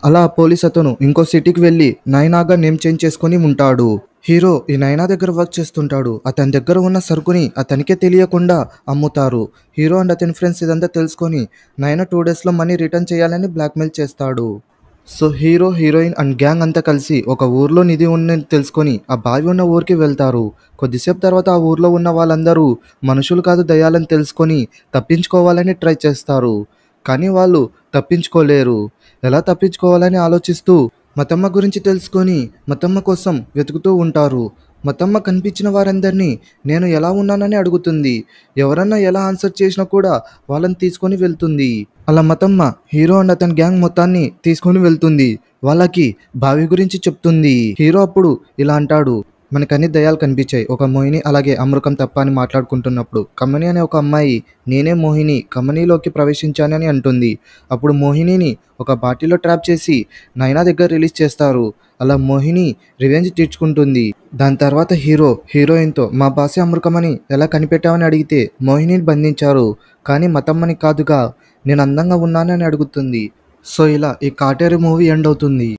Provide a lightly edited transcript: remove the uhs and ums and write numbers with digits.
అలా పోలీస్ అతను ఇంకో సిటీకి వెళ్ళి నైనాగా నేమ్ చేంజ్ చేసుకొని ఉంటాడు. హీరో ఈ నైనా దగ్గర వర్క్ చేస్తుంటాడు. అతని దగ్గర ఉన్న సరుకుని అతనికే తెలియకుండా అమ్ముతారు. హీరో అండ్ అతని ఫ్రెండ్స్ ఇదంతా తెలుసుకొని నైనా 2 డేస్లో మనీ రిటర్న్ చేయాలని బ్లాక్మెయిల్ చేస్తాడు. So hero, heroine and gang అంతా కలిసి ఒక ఊర్లో నిధి ఉందని తెలుసుకొని ఆ బావి ఉన్న ఊరికి వెళ్తారు. కొద్దిసేపు తర్వాత ఆ ఊర్లో ఉన్న వాళ్ళందరూ మనుషులు కాదు దయ్యాలని తెలుసుకొని తప్పించుకోవాలని ట్రై చేస్తారు. కానీ వాళ్ళు తప్పించుకోలేరు. ఎలా తప్పించుకోవాలని ఆలోచిస్తూ మతమ్మ గురించి తెలుసుకొని మతమ్మ కోసం వెతుకుతూ ఉంటారు. మతమ్మ కనిపించిన వారందరినీ నేను ఎలా ఉన్నానని అడుగుతుంది. ఎవరన్నా ఎలా ఆన్సర్ చేసినా కూడా వాళ్ళని తీసుకొని వెళ్తుంది. అలా మతమ్మ హీరో అండ్ అతని గ్యాంగ్ మొత్తాన్ని తీసుకొని వెళ్తుంది. వాళ్ళకి బావి గురించి చెప్తుంది. హీరో అప్పుడు ఇలా అంటాడు, మనకన్ని దయ్యాలు కనిపించాయి, ఒక మోహిని అలాగే అమృకం తప్ప అని మాట్లాడుకుంటున్నప్పుడు కమని అనే ఒక అమ్మాయి నేనే మోహిని కమనీలోకి ప్రవేశించానని అంటుంది. అప్పుడు మోహినిని ఒక బాటిల్లో ట్రాప్ చేసి నైనా దగ్గర రిలీజ్ చేస్తారు. అలా మోహిని రివెంజ్ తీర్చుకుంటుంది. దాని తర్వాత హీరో హీరోయిన్తో మా బాసే అమృకమని ఎలా కనిపెట్టావని అడిగితే మోహినిని బంధించారు, కానీ మతమ్మని కాదుగా, నేను అందంగా ఉన్నానని అడుగుతుంది. సో ఇలా ఈ కాటేరి మూవీ ఎండ్ అవుతుంది.